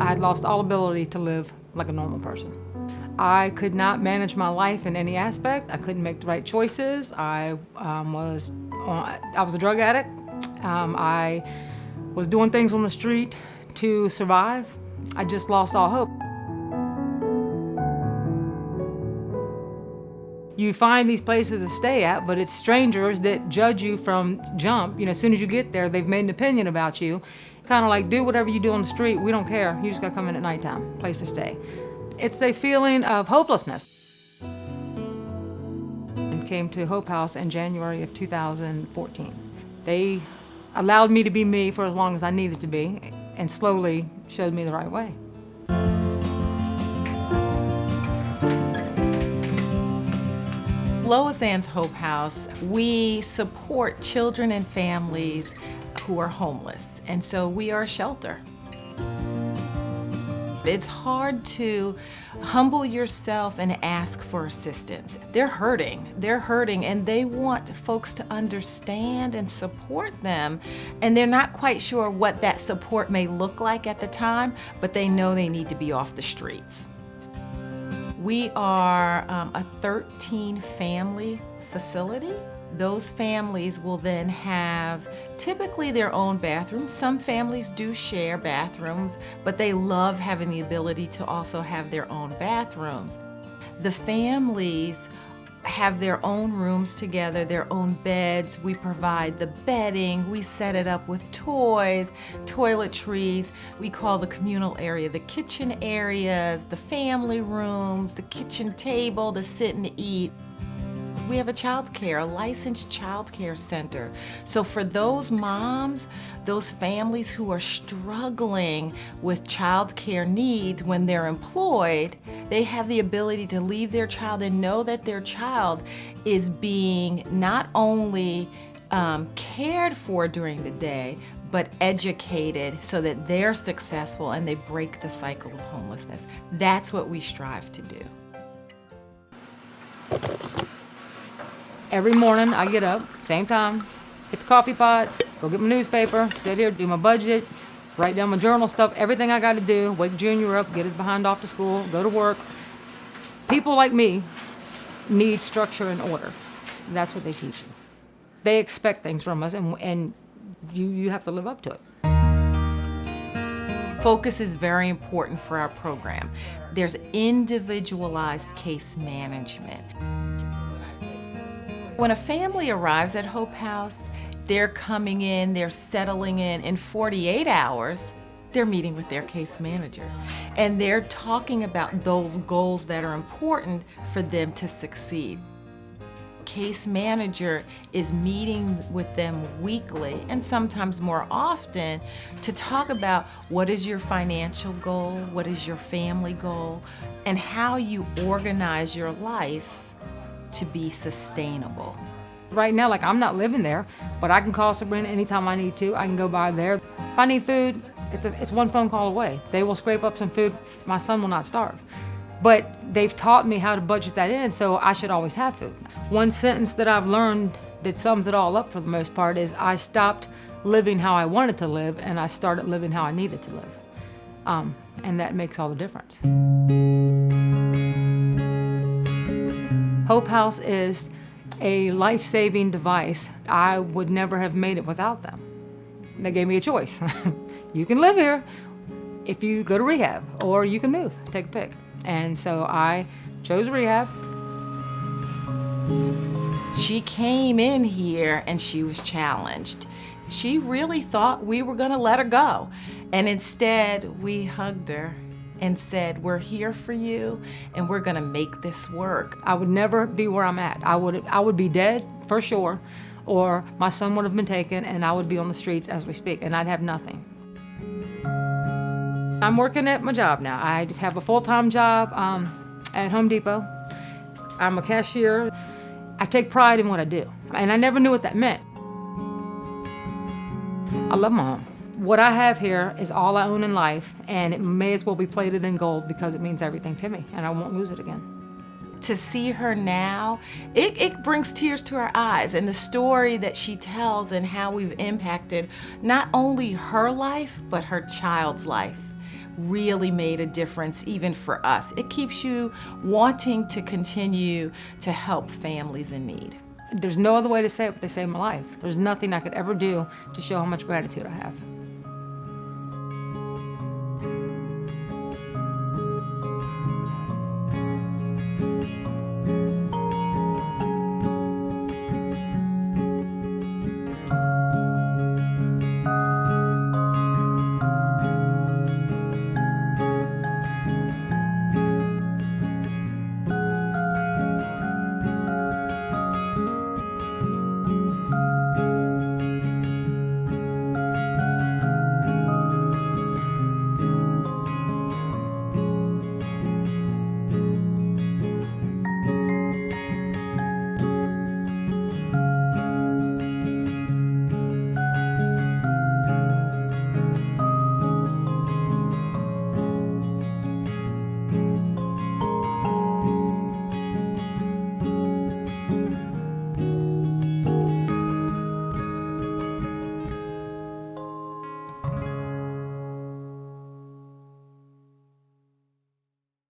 I had lost all ability to live like a normal person. I could not manage my life in any aspect. I couldn't make the right choices. I was a drug addict. I was doing things on the street to survive. I just lost all hope. You find these places to stay at, but it's strangers that judge you from jump. As soon as you get there, they've made an opinion about you. Kind of like, do whatever you do on the street, we don't care. You just gotta come in at nighttime, place to stay. It's a feeling of hopelessness. I came to Hope House in January of 2014. They allowed me to be me for as long as I needed to be, and slowly showed me the right way. Loisann's Hope House, we support children and families who are homeless, and so we are a shelter. It's hard to humble yourself and ask for assistance. They're hurting, and they want folks to understand and support them, and they're not quite sure what that support may look like at the time, but they know they need to be off the streets. We are a 13-family facility. Those families will then have typically their own bathrooms. Some families do share bathrooms, but they love having the ability to also have their own bathrooms. The families have their own rooms together, their own beds. We provide the bedding, we set it up with toys, toiletries. We call the communal area the kitchen areas, the family rooms, the kitchen table to sit and eat. We have a licensed child care center. So for those moms, those families who are struggling with child care needs when they're employed, they have the ability to leave their child and know that their child is being not only cared for during the day, but educated so that they're successful and they break the cycle of homelessness. That's what we strive to do. Every morning I get up, same time, hit the coffee pot, go get my newspaper, sit here, do my budget, write down my journal stuff, everything I gotta do, wake Junior up, get his behind off to school, go to work. People like me need structure and order. That's what they teach you. They expect things from us, and you have to live up to it. Focus is very important for our program. There's individualized case management. When a family arrives at Hope House, they're coming in, they're settling in 48 hours, they're meeting with their case manager. And they're talking about those goals that are important for them to succeed. Case manager is meeting with them weekly and sometimes more often to talk about what is your financial goal, what is your family goal, and how you organize your life to be sustainable. Right now, I'm not living there, but I can call Sabrina anytime I need to. I can go by there. If I need food, it's one phone call away. They will scrape up some food. My son will not starve. But they've taught me how to budget that in, so I should always have food. One sentence that I've learned that sums it all up for the most part is I stopped living how I wanted to live and I started living how I needed to live. And that makes all the difference. Hope House is a life-saving device. I would never have made it without them. They gave me a choice. You can live here if you go to rehab, or you can move, take a pick. And so I chose rehab. She came in here and she was challenged. She really thought we were gonna let her go. And instead, we hugged her and said, we're here for you and we're gonna make this work. I would never be where I'm at. I would be dead for sure, or my son would have been taken and I would be on the streets as we speak and I'd have nothing. I'm working at my job now. I have a full-time job at Home Depot. I'm a cashier. I take pride in what I do, and I never knew what that meant. I love my home. What I have here is all I own in life, and it may as well be plated in gold because it means everything to me, and I won't lose it again. To see her now, it brings tears to our eyes, and the story that she tells and how we've impacted not only her life, but her child's life. really made a difference even for us. It keeps you wanting to continue to help families in need. There's no other way to say it, but they saved my life. There's nothing I could ever do to show how much gratitude I have.